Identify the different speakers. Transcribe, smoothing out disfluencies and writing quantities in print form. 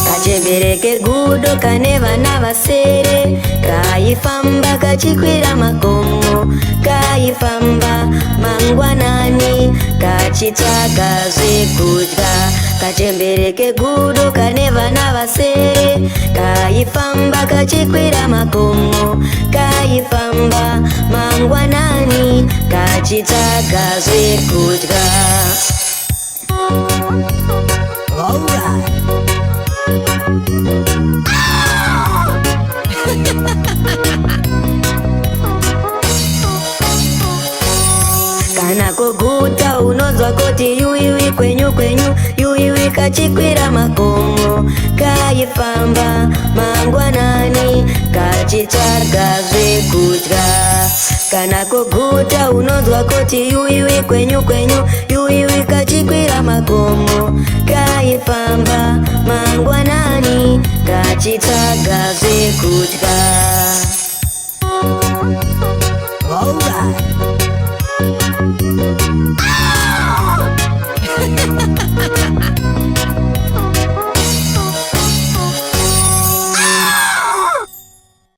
Speaker 1: Kachembereke gudo kane vana vasere, kaifamba kachikwira makomo, kaifamba mangwanani kachitsvaga zvekudya. Kachembereke gudo kane vana vasere, kaifamba kachikwira makomo, kaifamba mangwanani kachitsvaga zvekudya. Kana kuguta unonzwa kuti yuiwi kwenyu kwenyu, yuiwi kachikwira makomo, kaifamba mangwanani kachitsvaga zvekudya. Kana kuguta unonzwa kuti yuiwi kwenyu kwenyu, yuiwi kachikwira makomo, kaifamba mangwanani kachitsvaga zvekudya.